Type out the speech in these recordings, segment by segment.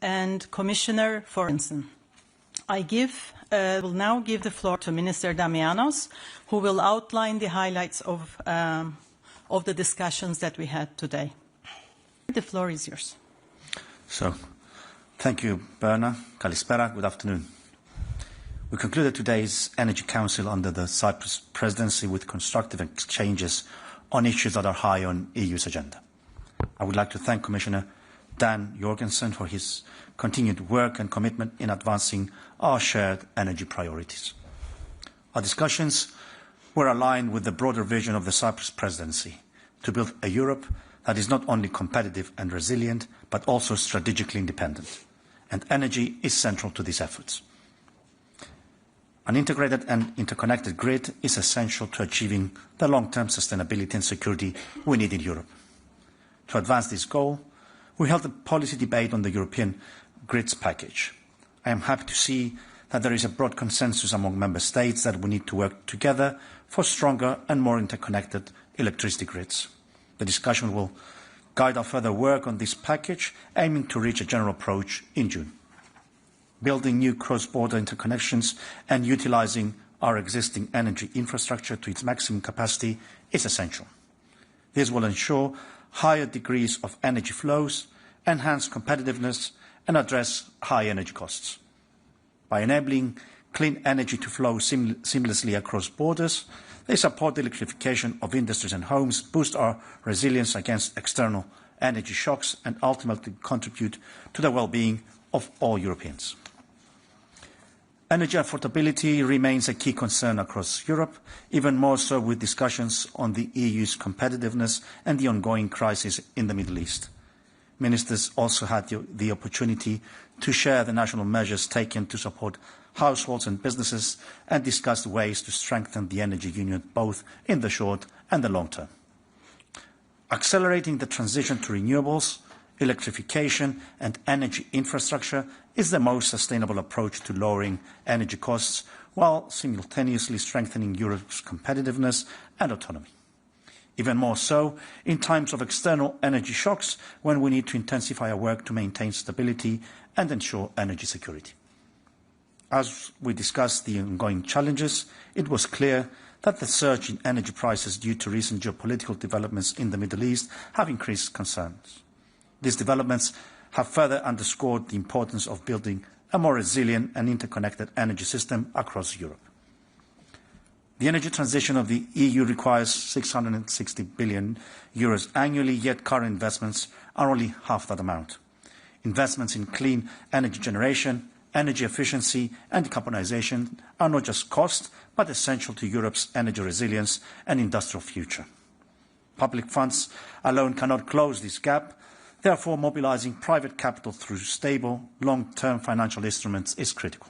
and Commissioner for Presidency. I will now give the floor to Minister Damianos, who will outline the highlights of the discussions that we had today. The floor is yours. So, thank you, Berna. Kalispera, good afternoon. We concluded today's Energy Council under the Cyprus Presidency with constructive exchanges on issues that are high on the EU's agenda. I would like to thank Commissioner Dan Jorgensen for his continued work and commitment in advancing our shared energy priorities. Our discussions were aligned with the broader vision of the Cyprus Presidency to build a Europe that is not only competitive and resilient, but also strategically independent. And energy is central to these efforts. An integrated and interconnected grid is essential to achieving the long-term sustainability and security we need in Europe. To advance this goal, we held a policy debate on the European grids package. I am happy to see that there is a broad consensus among member states that we need to work together for stronger and more interconnected electricity grids. The discussion will guide our further work on this package, aiming to reach a general approach in June. Building new cross-border interconnections and utilising our existing energy infrastructure to its maximum capacity is essential. This will ensure higher degrees of energy flows, enhance competitiveness and address high energy costs. By enabling clean energy to flow seamlessly across borders, they support the electrification of industries and homes, boost our resilience against external energy shocks and ultimately contribute to the well-being of all Europeans. Energy affordability remains a key concern across Europe, even more so with discussions on the EU's competitiveness and the ongoing crisis in the Middle East. Ministers also had the opportunity to share the national measures taken to support households and businesses and discuss ways to strengthen the energy union both in the short and the long term. Accelerating the transition to renewables, electrification and energy infrastructure is the most sustainable approach to lowering energy costs while simultaneously strengthening Europe's competitiveness and autonomy. Even more so in times of external energy shocks when we need to intensify our work to maintain stability and ensure energy security. As we discussed the ongoing challenges, it was clear that the surge in energy prices due to recent geopolitical developments in the Middle East have increased concerns. These developments have further underscored the importance of building a more resilient and interconnected energy system across Europe. The energy transition of the EU requires €660 billion annually, yet current investments are only half that amount. Investments in clean energy generation, energy efficiency and decarbonisation are not just cost, but essential to Europe's energy resilience and industrial future. Public funds alone cannot close this gap. Therefore, mobilising private capital through stable, long-term financial instruments is critical.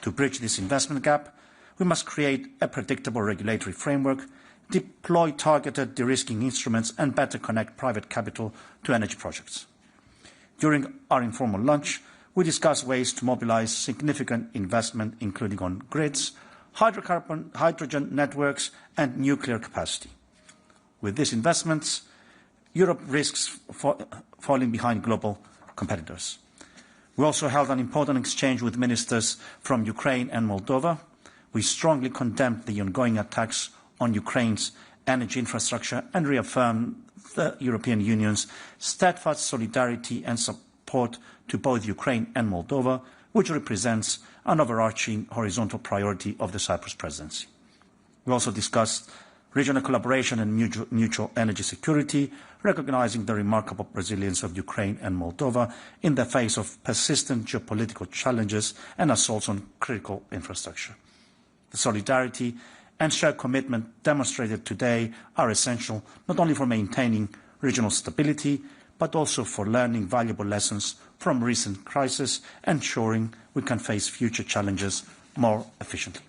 To bridge this investment gap, we must create a predictable regulatory framework, deploy targeted de-risking instruments and better connect private capital to energy projects. During our informal lunch, we discussed ways to mobilise significant investment, including on grids, hydrogen networks and nuclear capacity. With these investments, Europe risks falling behind global competitors. We also held an important exchange with ministers from Ukraine and Moldova. We strongly condemned the ongoing attacks on Ukraine's energy infrastructure and reaffirmed the European Union's steadfast solidarity and support to both Ukraine and Moldova, which represents an overarching horizontal priority of the Cyprus Presidency. We also discussed regional collaboration and mutual energy security, recognising the remarkable resilience of Ukraine and Moldova in the face of persistent geopolitical challenges and assaults on critical infrastructure. The solidarity and shared commitment demonstrated today are essential not only for maintaining regional stability, but also for learning valuable lessons from recent crises, ensuring we can face future challenges more efficiently.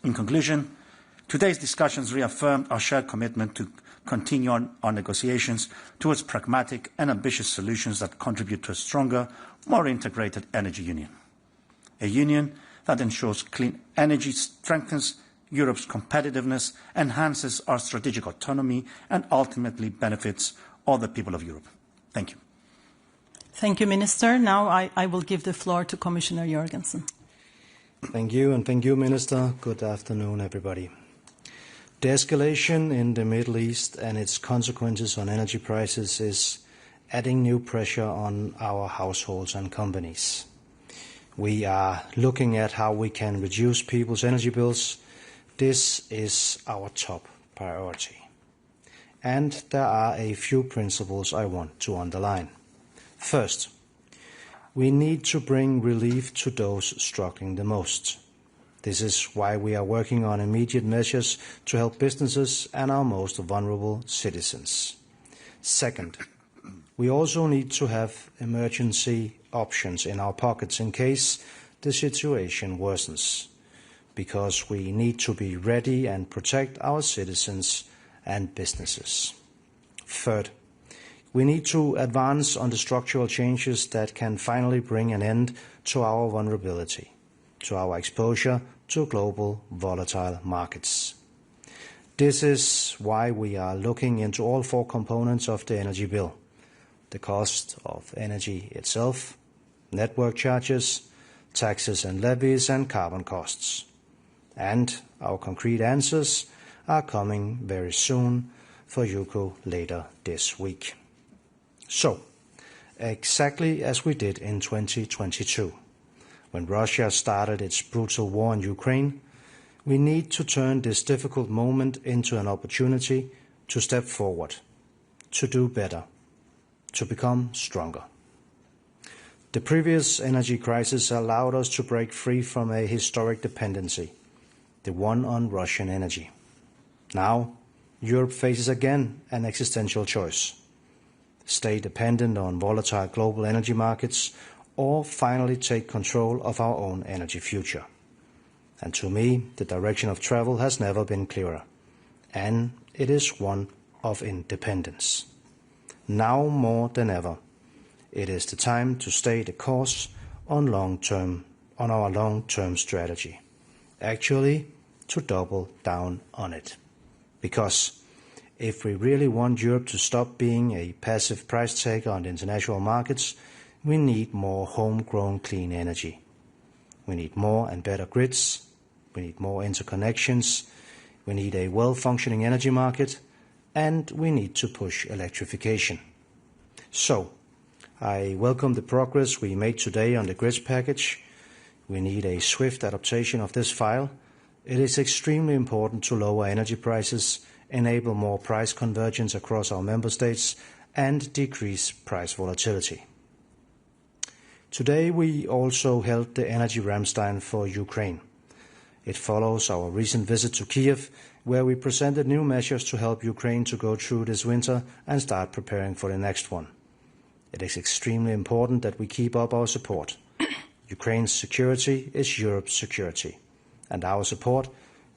In conclusion, today's discussions reaffirmed our shared commitment to continue on our negotiations towards pragmatic and ambitious solutions that contribute to a stronger, more integrated energy union. A union that ensures clean energy, strengthens Europe's competitiveness, enhances our strategic autonomy and ultimately benefits all the people of Europe. Thank you. Thank you, Minister. Now I will give the floor to Commissioner Jorgensen. Thank you, and thank you, Minister. Good afternoon, everybody. The escalation in the Middle East and its consequences on energy prices is adding new pressure on our households and companies. We are looking at how we can reduce people's energy bills. This is our top priority. And there are a few principles I want to underline. First, we need to bring relief to those struggling the most. This is why we are working on immediate measures to help businesses and our most vulnerable citizens. Second, we also need to have emergency options in our pockets in case the situation worsens, because we need to be ready and protect our citizens and businesses. Third, we need to advance on the structural changes that can finally bring an end to our vulnerability, to our exposure to global volatile markets. This is why we are looking into all four components of the energy bill: the cost of energy itself, network charges, taxes and levies, and carbon costs. And our concrete answers are coming very soon for UCO later this week. So, exactly as we did in 2022, when Russia started its brutal war in Ukraine, we need to turn this difficult moment into an opportunity to step forward, to do better, to become stronger. The previous energy crisis allowed us to break free from a historic dependency, the one on Russian energy. Now, Europe faces again an existential choice: stay dependent on volatile global energy markets, or finally take control of our own energy future. And to me, the direction of travel has never been clearer, and it is one of independence. Now more than ever, it is the time to stay the course on our long-term strategy. Actually, to double down on it. Because if we really want Europe to stop being a passive price taker on the international markets, we need more homegrown clean energy. We need more and better grids. We need more interconnections. We need a well-functioning energy market. And we need to push electrification. So, I welcome the progress we made today on the grids package. We need a swift adaptation of this file. It is extremely important to lower energy prices, enable more price convergence across our member states, and decrease price volatility. Today we also held the Energy Ramstein for Ukraine. It follows our recent visit to Kiev, where we presented new measures to help Ukraine to go through this winter and start preparing for the next one. It is extremely important that we keep up our support. Ukraine's security is Europe's security, and our support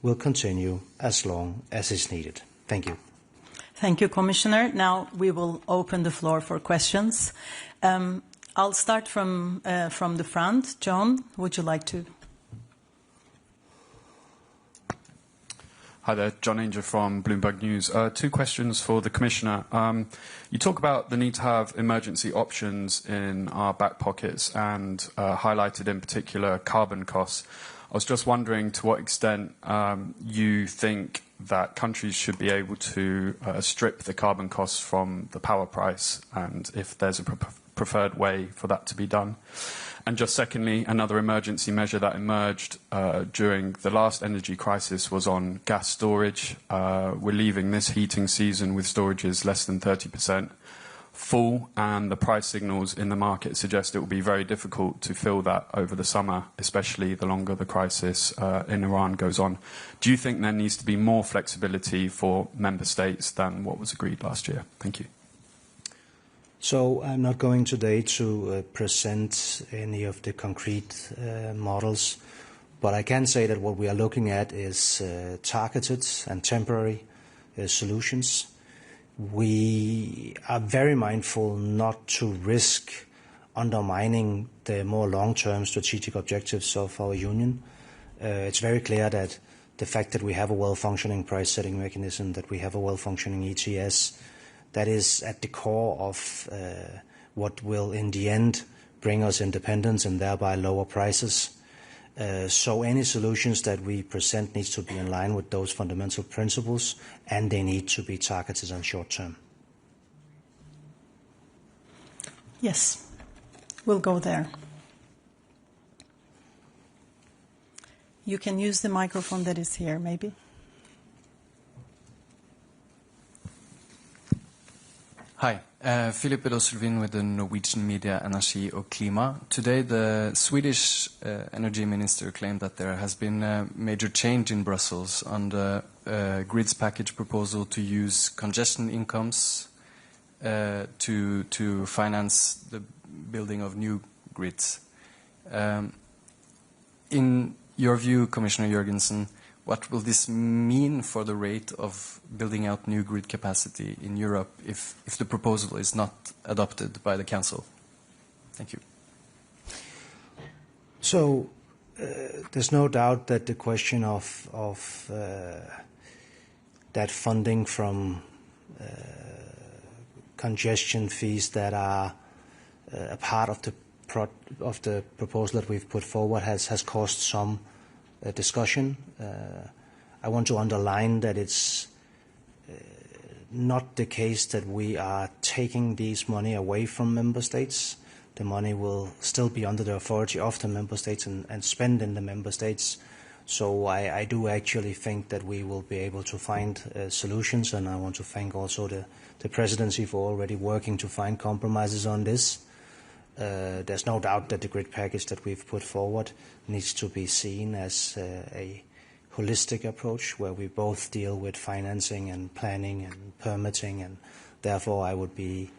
will continue as long as is needed. Thank you. Thank you, Commissioner. Now we will open the floor for questions. I'll start from the front. John, would you like to? Hi there, John Ainger from Bloomberg News. Two questions for the Commissioner. You talk about the need to have emergency options in our back pockets and highlighted in particular carbon costs. I was just wondering to what extent you think that countries should be able to strip the carbon costs from the power price, and if there's a preferred way for that to be done. And just secondly, another emergency measure that emerged during the last energy crisis was on gas storage. We're leaving this heating season with storages less than 30% full, and the price signals in the market suggest it will be very difficult to fill that over the summer, especially the longer the crisis in Iran goes on. Do you think there needs to be more flexibility for member states than what was agreed last year? Thank you. So I'm not going today to present any of the concrete models, but I can say that what we are looking at is targeted and temporary solutions. We are very mindful not to risk undermining the more long-term strategic objectives of our union. It's very clear that the fact that we have a well-functioning price-setting mechanism, that we have a well-functioning ETS, that is at the core of what will in the end bring us independence and thereby lower prices. So any solutions that we present needs to be in line with those fundamental principles, and they need to be targeted on short term. Yes, we'll go there. You can use the microphone that is here, maybe. Hi, Philip Edosulvin with the Norwegian media Energi og Klima. Today the Swedish energy minister claimed that there has been a major change in Brussels on the grids package proposal to use congestion incomes to finance the building of new grids. In your view, Commissioner Jørgensen, what will this mean for the rate of building out new grid capacity in Europe if the proposal is not adopted by the Council? Thank you. So there's no doubt that the question of that funding from congestion fees that are a part of the proposal that we've put forward has caused some discussion. I want to underline that it's not the case that we are taking these money away from member states. The money will still be under the authority of the member states and spent in the member states. So I do actually think that we will be able to find solutions, and I want to thank also the Presidency for already working to find compromises on this. There's no doubt that the grid package that we've put forward needs to be seen as a holistic approach where we both deal with financing and planning and permitting, and therefore I would be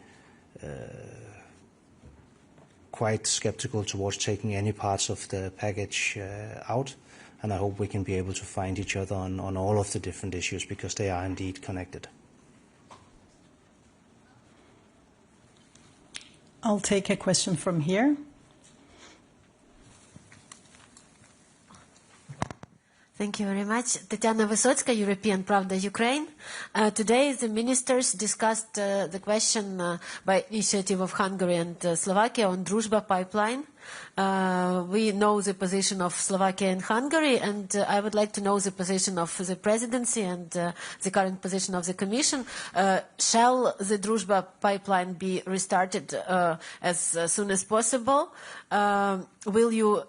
quite skeptical towards taking any parts of the package out, and I hope we can be able to find each other on all of the different issues because they are indeed connected. I'll take a question from here. Thank you very much. Tatiana Vysotska, European Pravda, Ukraine. Today the ministers discussed the question by initiative of Hungary and Slovakia on Druzhba pipeline. We know the position of Slovakia and Hungary, and I would like to know the position of the Presidency and the current position of the Commission. Shall the Druzhba pipeline be restarted as soon as possible? Will you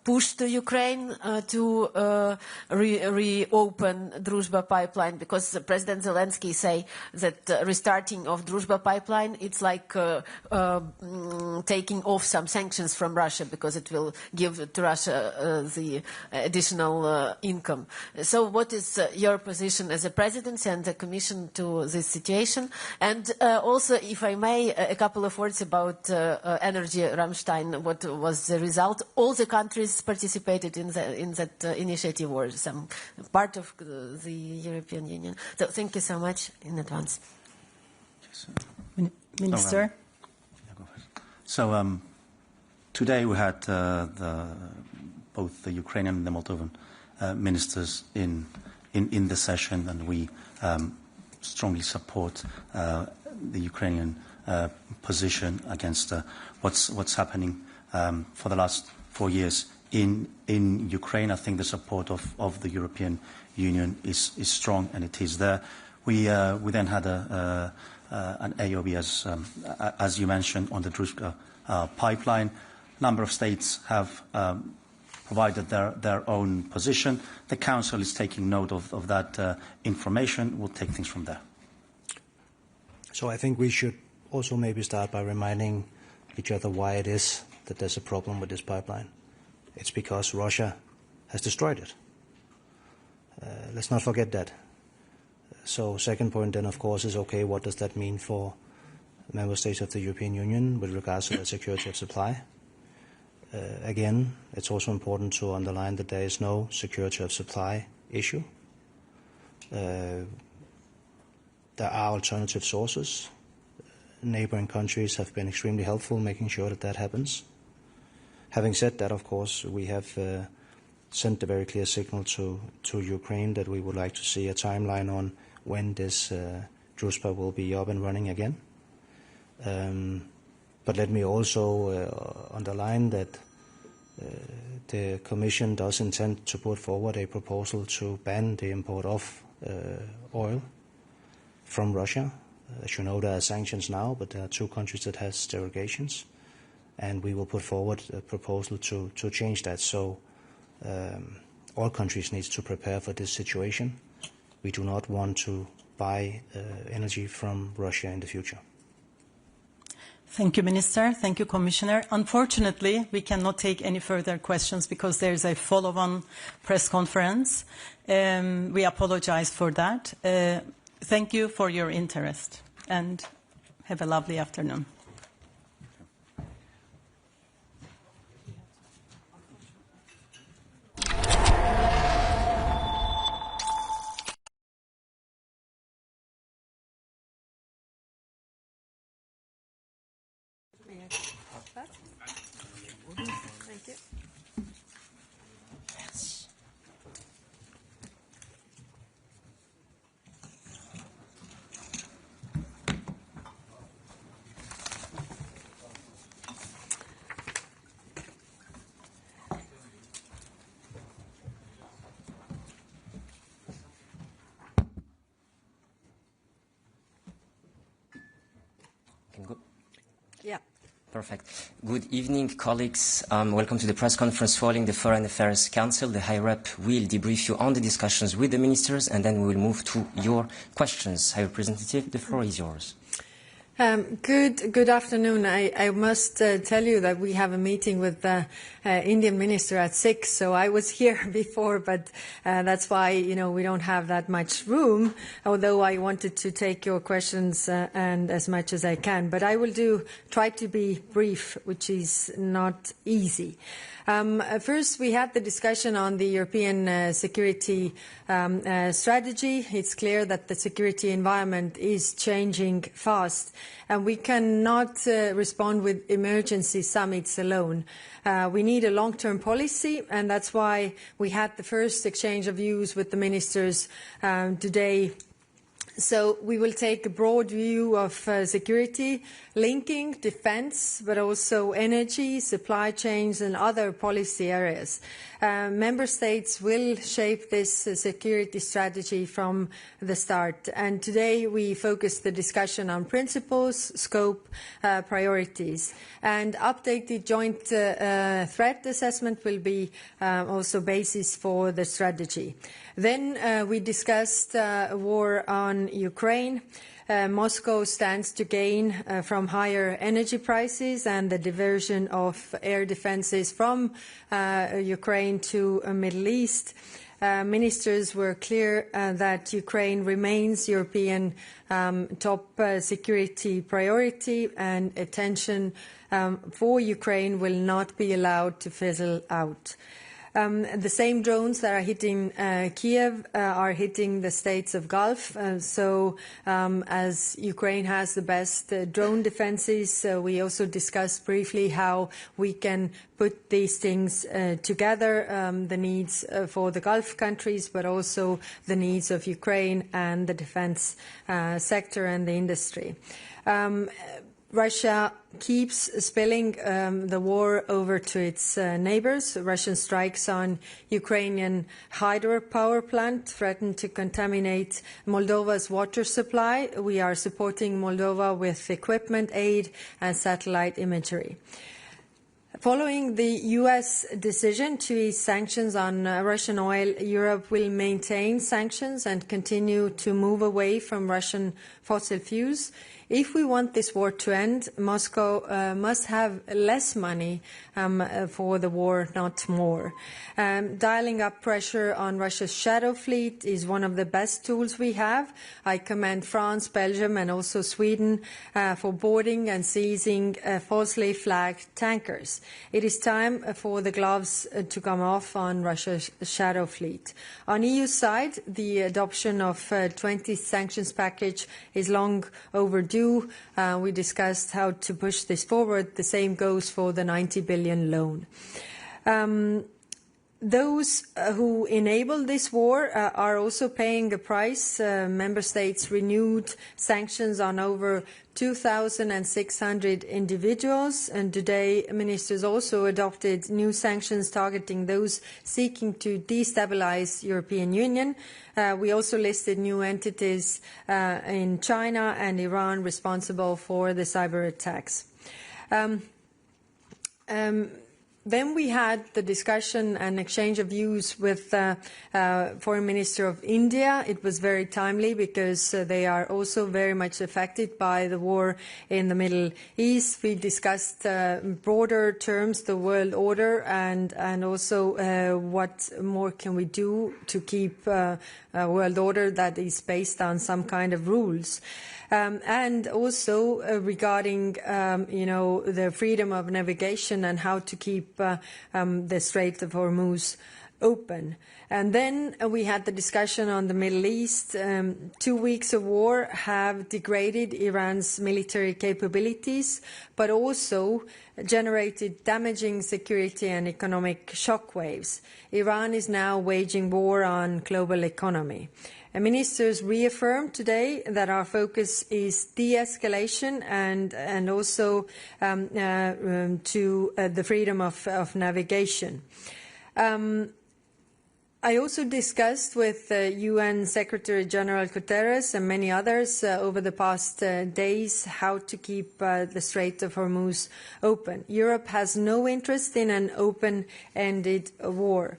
push to Ukraine to reopen Druzhba pipeline? Because President Zelensky say that restarting of Druzhba pipeline, it's like taking off some sanctions from Russia because it will give to Russia the additional income. So what is your position as a Presidency and the Commission to this situation? And also, if I may, a couple of words about Energy Rammstein. What was the result? All the countries participated in that initiative, or some part of the European Union. So thank you so much in advance. Minister. So today we had both the Ukrainian and the Moldovan ministers in the session, and we strongly support the Ukrainian position against what's happening for the last 4 years in Ukraine. I think the support of the European Union is strong, and it is there. We then had an AOB, as you mentioned, on the Druzhba pipeline. A number of states have provided their own position. The Council is taking note of that information. We'll take things from there. So I think we should also maybe start by reminding each other why it is that there's a problem with this pipeline. It's because Russia has destroyed it. Let's not forget that. So second point then, of course, is, okay, what does that mean for member states of the European Union with regards to the security of supply? Again, it's also important to underline that there is no security of supply issue. There are alternative sources. Neighboring countries have been extremely helpful in making sure that happens. Having said that, of course, we have sent a very clear signal to Ukraine that we would like to see a timeline on when this Druzhba will be up and running again. But let me also underline that the Commission does intend to put forward a proposal to ban the import of oil from Russia. As you know, there are sanctions now, but there are 2 countries that has derogations, and we will put forward a proposal to change that. So all countries need to prepare for this situation. We do not want to buy energy from Russia in the future. Thank you, Minister. Thank you, Commissioner. Unfortunately, we cannot take any further questions because there is a follow-on press conference. We apologize for that. Thank you for your interest, and have a lovely afternoon. Thank you. Yeah. Perfect. Good evening, colleagues. Welcome to the press conference following the Foreign Affairs Council. The High Rep will debrief you on the discussions with the ministers, and then we will move to your questions. High Representative, the floor is yours. Good afternoon. I must tell you that we have a meeting with the Indian minister at 6, so I was here before, but that's why, we don't have that much room, although I wanted to take your questions and as much as I can. But I will try to be brief, which is not easy. First, we had the discussion on the European security strategy. It's clear that the security environment is changing fast, and we cannot respond with emergency summits alone. We need a long-term policy, and that's why we had the first exchange of views with the ministers today. So we will take a broad view of security, linking defense, but also energy, supply chains and other policy areas. Member states will shape this security strategy from the start. And today we focus the discussion on principles, scope, priorities. And updated joint threat assessment will be also basis for the strategy. Then we discussed war on Ukraine. Moscow stands to gain from higher energy prices and the diversion of air defenses from Ukraine to the Middle East. Ministers were clear that Ukraine remains European top security priority, and attention for Ukraine will not be allowed to fizzle out. The same drones that are hitting Kiev are hitting the states of Gulf. So as Ukraine has the best drone defenses, we also discussed briefly how we can put these things together, the needs for the Gulf countries, but also the needs of Ukraine and the defense sector and the industry. Russia keeps spilling the war over to its neighbors. Russian strikes on Ukrainian hydropower plant threaten to contaminate Moldova's water supply. We are supporting Moldova with equipment, aid and satellite imagery. Following the U.S. decision to ease sanctions on Russian oil, Europe will maintain sanctions and continue to move away from Russian fossil fuels. If we want this war to end, Moscow must have less money for the war, not more. Dialing up pressure on Russia's shadow fleet is one of the best tools we have. I commend France, Belgium and also Sweden for boarding and seizing falsely flagged tankers. It is time for the gloves to come off on Russia's shadow fleet. On EU side, the adoption of 20 sanctions package is long overdue. We discussed how to push this forward. The same goes for the 90 billion loan. Those who enable this war are also paying a price. Member states renewed sanctions on over 2,600 individuals, and today ministers also adopted new sanctions targeting those seeking to destabilize European Union. We also listed new entities in China and Iran responsible for the cyber attacks. Then we had the discussion and exchange of views with Foreign Minister of India. It was very timely because they are also very much affected by the war in the Middle East. We discussed broader terms, the world order, and also what more can we do to keep a world order that is based on some kind of rules. And also regarding, the freedom of navigation and how to keep the Strait of Hormuz open. And then we had the discussion on the Middle East. 2 weeks of war have degraded Iran's military capabilities, but also generated damaging security and economic shockwaves. Iran is now waging war on global economy. Ministers reaffirmed today that our focus is de-escalation and also to the freedom of navigation. I also discussed with UN Secretary General Guterres and many others over the past days how to keep the Strait of Hormuz open. Europe has no interest in an open-ended war.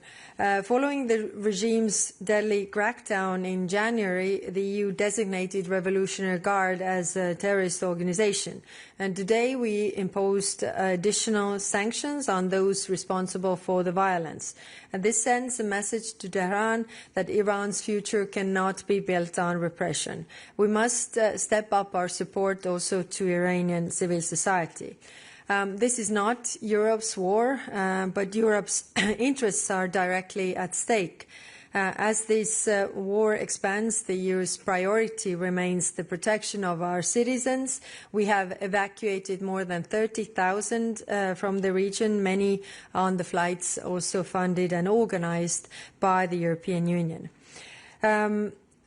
Following the regime's deadly crackdown in January, the EU designated Revolutionary Guard as a terrorist organization. And today we imposed additional sanctions on those responsible for the violence. And this sends a message to Tehran that Iran's future cannot be built on repression. We must step up our support also to Iranian civil society. This is not Europe's war, but Europe's interests are directly at stake. As this war expands, the EU's priority remains the protection of our citizens. We have evacuated more than 30,000 from the region, many on the flights also funded and organized by the European Union.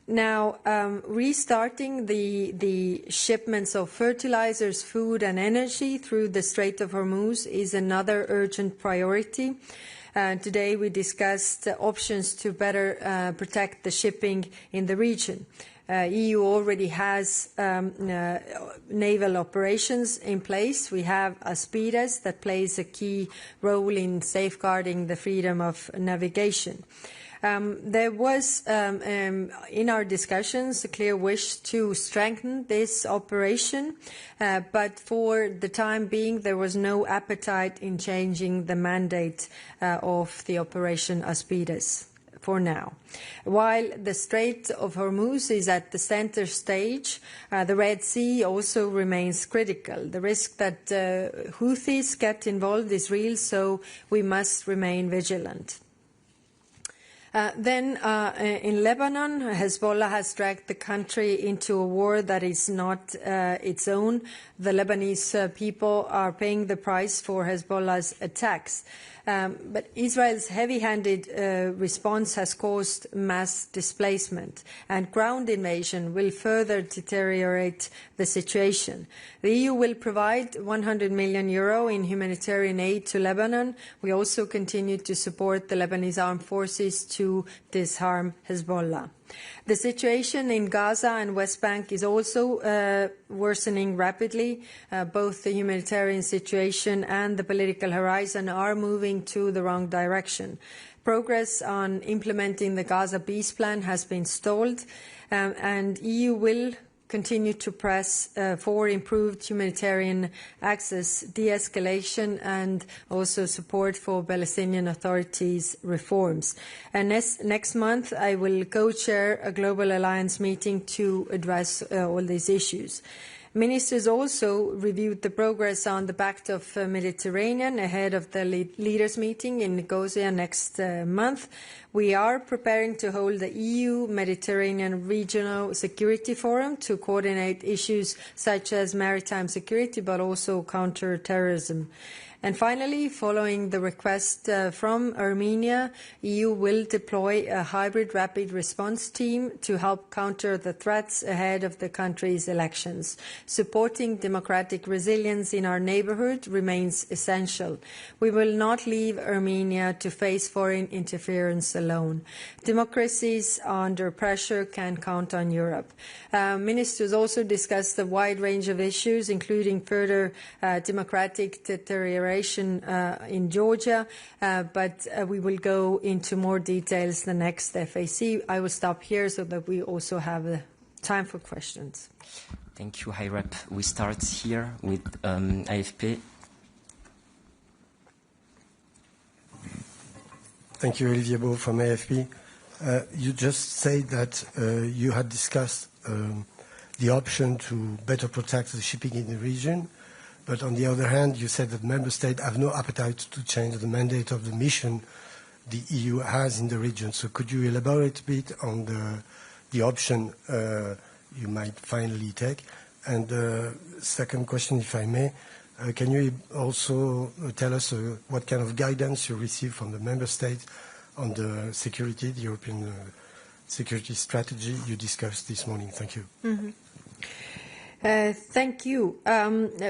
Now, restarting the shipments of fertilizers, food and energy through the Strait of Hormuz is another urgent priority. Today we discussed options to better protect the shipping in the region. EU already has naval operations in place. We have Aspides that plays a key role in safeguarding the freedom of navigation. There was, in our discussions, a clear wish to strengthen this operation, but for the time being, there was no appetite in changing the mandate of the Operation Aspides for now. While the Strait of Hormuz is at the center stage, the Red Sea also remains critical. The risk that Houthis get involved is real, so we must remain vigilant. Then in Lebanon, Hezbollah has dragged the country into a war that is not its own. The Lebanese people are paying the price for Hezbollah's attacks. But Israel's heavy-handed response has caused mass displacement, and ground invasion will further deteriorate the situation. The EU will provide €100 million in humanitarian aid to Lebanon. We also continue to support the Lebanese armed forces to disarm Hezbollah. The situation in Gaza and West Bank is also worsening rapidly. Both the humanitarian situation and the political horizon are moving to the wrong direction. Progress on implementing the Gaza peace plan has been stalled, and EU will continue to press for improved humanitarian access, de-escalation and also support for Palestinian authorities reforms. And next month I will co-chair a Global Alliance meeting to address all these issues. Ministers also reviewed the progress on the Pact of Mediterranean ahead of the leaders' meeting in Nicosia next month. We are preparing to hold the EU Mediterranean Regional Security Forum to coordinate issues such as maritime security, but also counter-terrorism. And finally, following the request from Armenia, EU will deploy a hybrid rapid response team to help counter the threats ahead of the country's elections. Supporting democratic resilience in our neighborhood remains essential. We will not leave Armenia to face foreign interference alone. Democracies under pressure can count on Europe. Ministers also discussed a wide range of issues, including further democratic deterioration in Georgia, but we will go into more details the next FAC. I will stop here so that we also have time for questions. Thank you, High Rep. We start here with AFP. Thank you, Olivier Beau from AFP. You just said that you had discussed the option to better protect the shipping in the region, but on the other hand, you said that member states have no appetite to change the mandate of the mission the EU has in the region. So could you elaborate a bit on the option you might finally take? And second question, if I may, can you also tell us what kind of guidance you received from the member states on the security, the European security strategy you discussed this morning? Thank you. Mm-hmm. Thank you.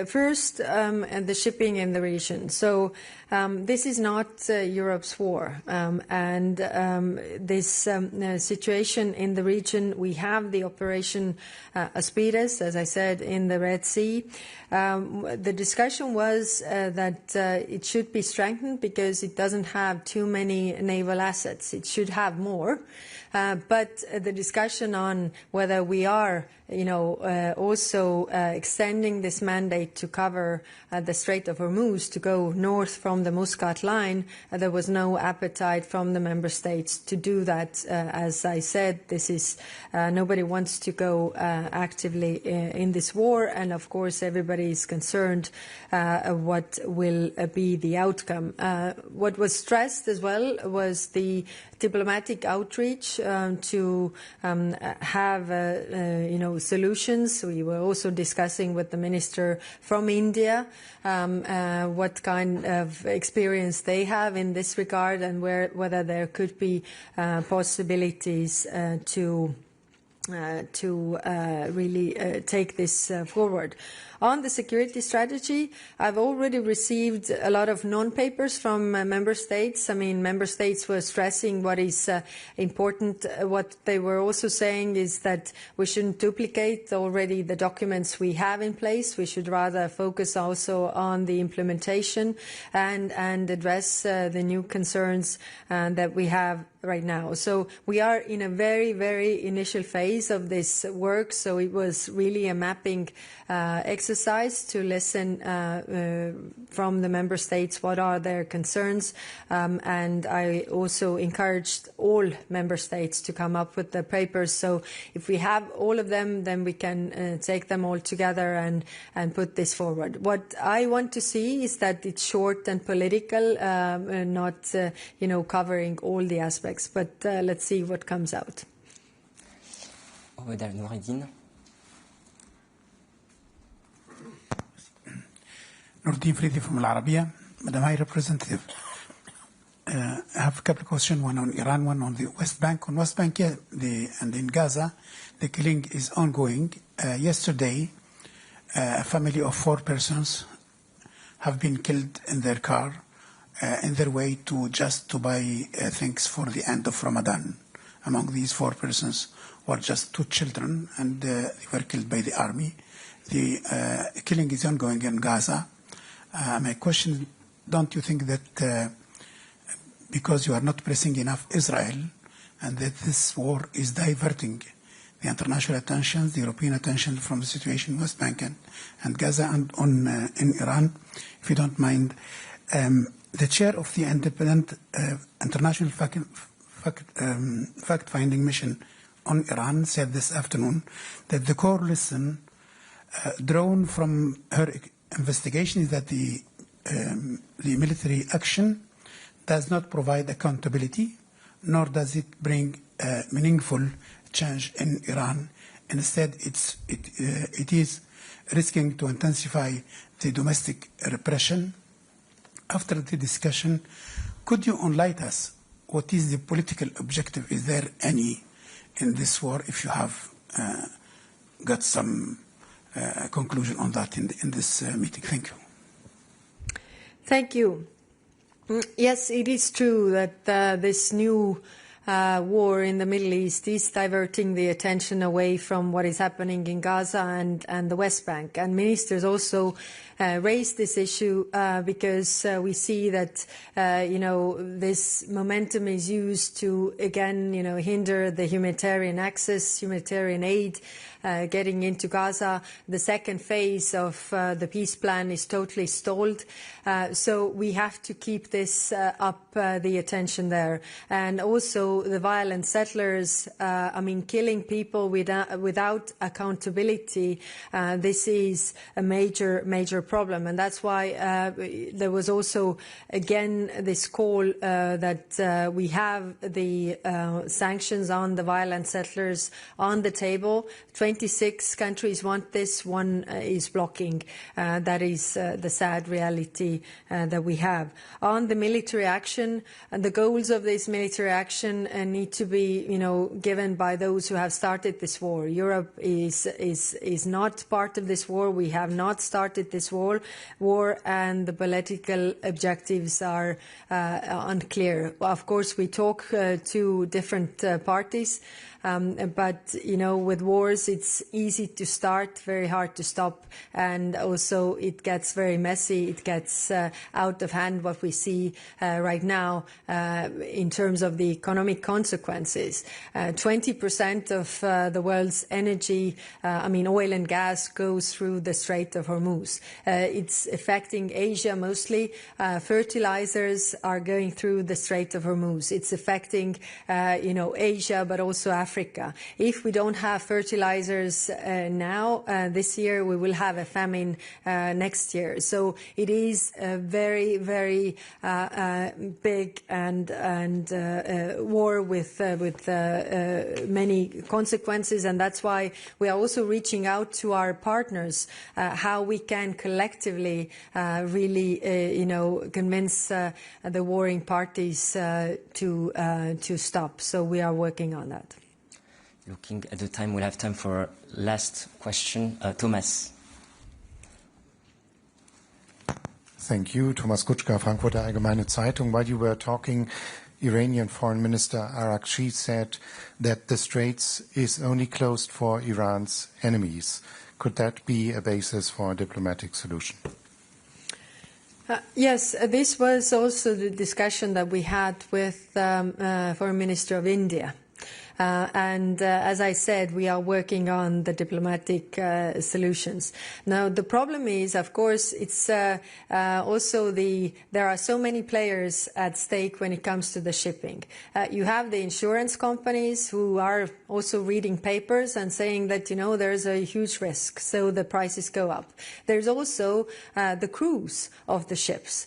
First, the shipping in the region. So this is not Europe's war. And this situation in the region, we have the Operation Aspides, as I said, in the Red Sea. The discussion was that it should be strengthened because it doesn't have too many naval assets. It should have more. But the discussion on whether we are, also extending this mandate to cover the Strait of Hormuz, to go north from the Muscat line, there was no appetite from the member states to do that. As I said, this is nobody wants to go actively in this war, and of course everybody is concerned what will be the outcome. What was stressed as well was the diplomatic outreach to have solutions. We were also discussing with the minister from India what kind of experience they have in this regard, and whether there could be possibilities to really take this forward. On the security strategy, I've already received a lot of non-papers from member states. I mean, member states were stressing what is important. What they were also saying is that we shouldn't duplicate already the documents we have in place. We should rather focus also on the implementation and address the new concerns that we have right now. So we are in a very, very initial phase of this work. So it was really a mapping exercise to listen from the member states what are their concerns, and I also encouraged all member states to come up with the papers. So if we have all of them, then we can take them all together and put this forward. What I want to see is that it's short and political, not covering all the aspects. But let's see what comes out. Over there, Noureddin. Nordin Fridi from Al Arabiya. Madam High Representative, I have a couple of questions, one on Iran, one on the West Bank. On West Bank, and in Gaza, the killing is ongoing. Yesterday, a family of 4 persons have been killed in their car in their way to buy things for the end of Ramadan. Among these 4 persons were just 2 children, and they were killed by the army. The killing is ongoing in Gaza. My question, don't you think that because you are not pressing enough Israel, and that this war is diverting the international attention, the European attention from the situation in West Bank and Gaza and in Iran, if you don't mind, the chair of the independent international fact-finding mission on Iran said this afternoon that the coalition drawn from her investigation is that the military action does not provide accountability, nor does it bring meaningful change in Iran. Instead, it is risking to intensify the domestic repression after the discussion, could you enlighten us what is the political objective? Is there any in this war, if you have got some conclusion on that in this meeting? Thank you. Thank you. Yes, it is true that this new war in the Middle East is diverting the attention away from what is happening in Gaza and the West Bank. And ministers also raised this issue because we see that, this momentum is used to, again, hinder the humanitarian access, humanitarian aid getting into Gaza. The second phase of the peace plan is totally stalled. So we have to keep this up, the attention there. And also the violent settlers, killing people without accountability, this is a major problem. And that's why there was also, again, this call that we have the sanctions on the violent settlers on the table. 26 countries want this, one is blocking. That is the sad reality that we have. On the military action, the goals of this military action need to be, given by those who have started this war. Europe is not part of this war. We have not started this war, and the political objectives are unclear. Of course, we talk to different parties. But, with wars, it's easy to start, very hard to stop. And also it gets very messy. It gets out of hand what we see right now in terms of the economic consequences. 20% of the world's energy, oil and gas, goes through the Strait of Hormuz. It's affecting Asia mostly. Fertilizers are going through the Strait of Hormuz. It's affecting, Asia, but also Africa. If we don't have fertilizers now, this year, we will have a famine next year. So it is a very, very big and war with many consequences, and that's why we are also reaching out to our partners how we can collectively really, convince the warring parties to stop. So we are working on that. Looking at the time, we'll have time for last question. Thomas. Thank you. Thomas Kutschka, Frankfurter Allgemeine Zeitung. While you were talking, Iranian Foreign Minister Arakchi said that the Straits is only closed for Iran's enemies. Could that be a basis for a diplomatic solution? Yes, this was also the discussion that we had with Foreign Minister of India. And as I said, we are working on the diplomatic solutions. Now, the problem is, of course, it's also there are so many players at stake when it comes to the shipping. You have the insurance companies who are also reading papers and saying that, there's a huge risk, so the prices go up. There's also the crews of the ships.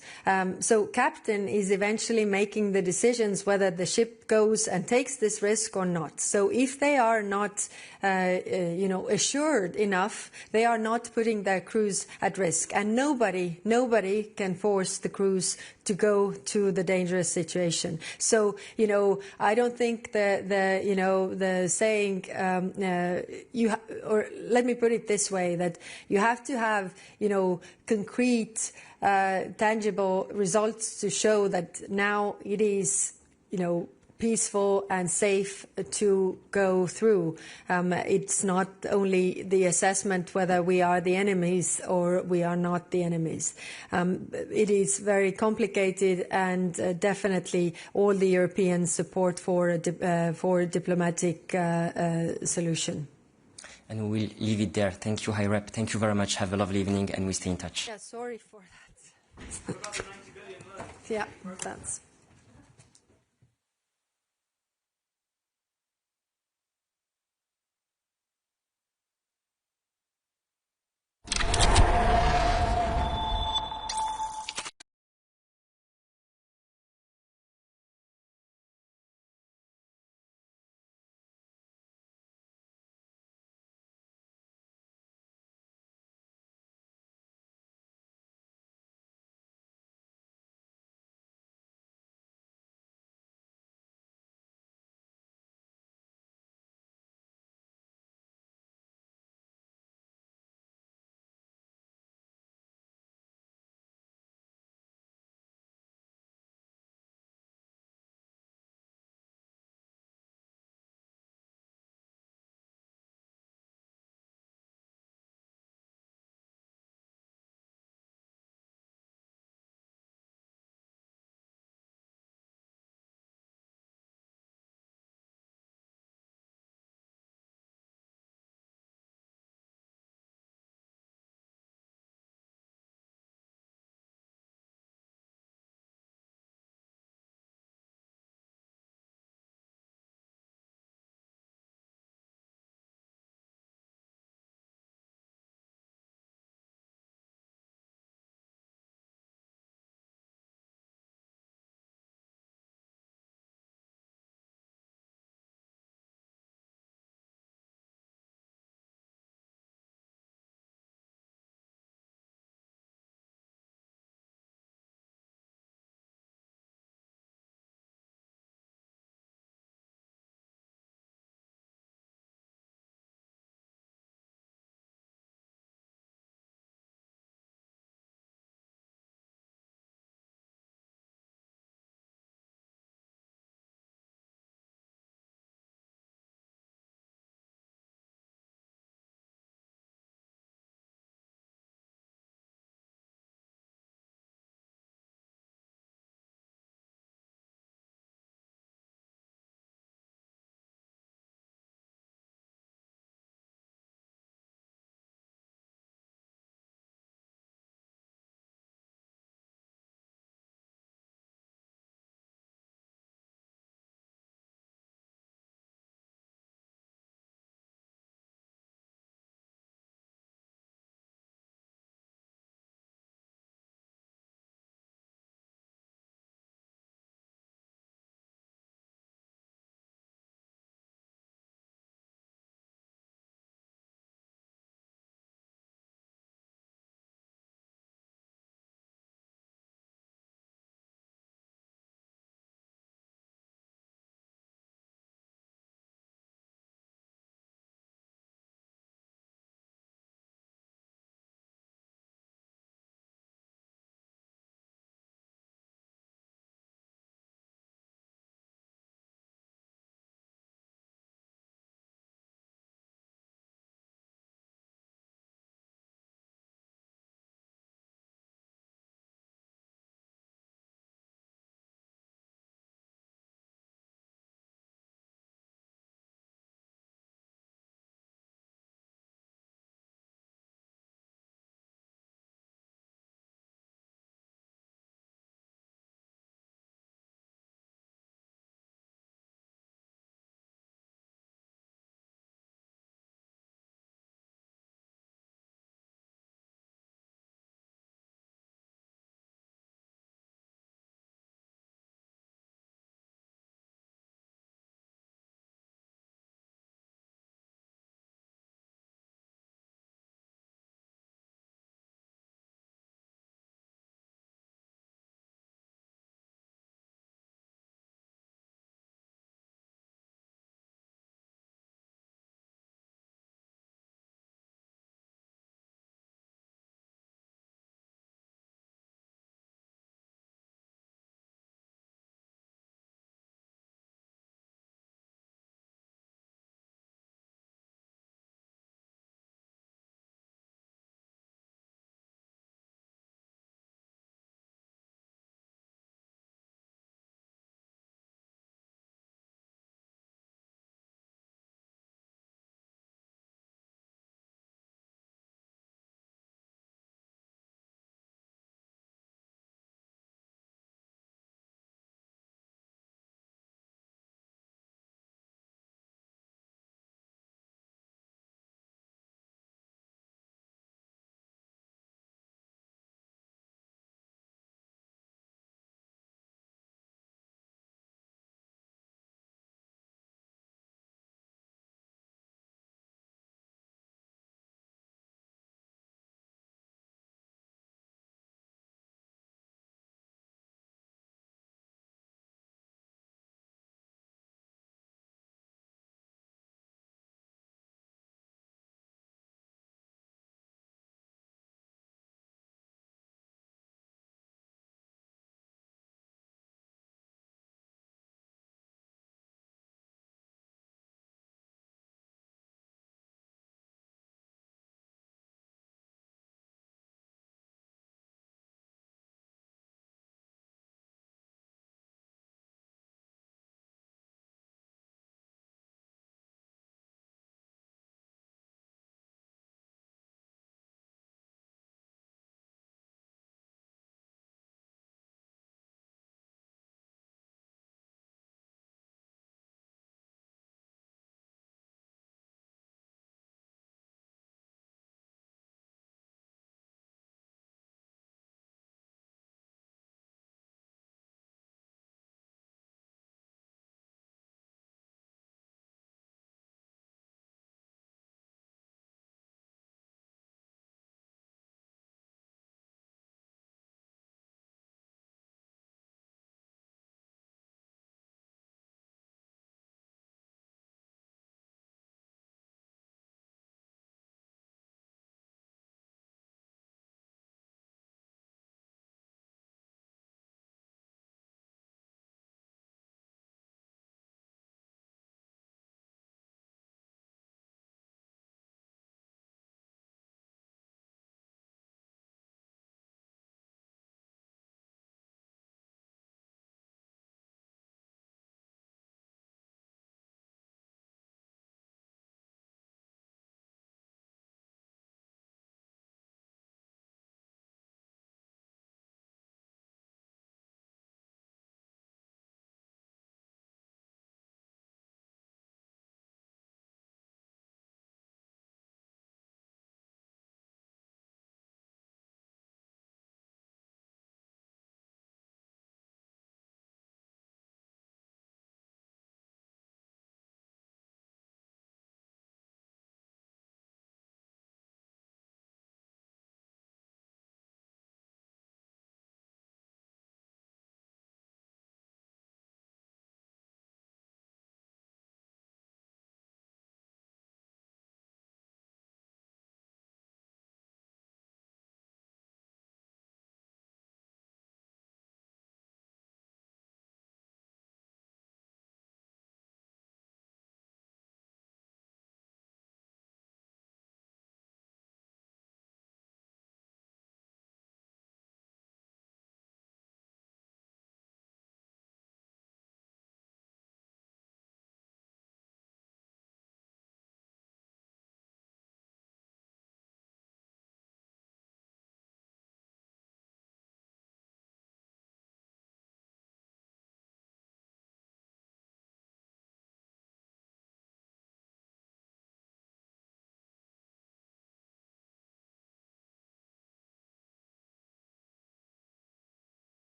So captain is eventually making the decisions whether the ship goes and takes this risk or not. So if they are not, assured enough, they are not putting their crews at risk. And nobody can force the crews to go to the dangerous situation. So, I don't think the saying, or let me put it this way, that you have to have, concrete, tangible results to show that now it is, peaceful and safe to go through. It's not only the assessment whether we are the enemies or we are not the enemies. It is very complicated, and definitely all the European support for a diplomatic solution. And we'll leave it there. Thank you, High Rep. Thank you very much. Have a lovely evening, and we stay in touch. Yeah, sorry for that. Yeah, thanks.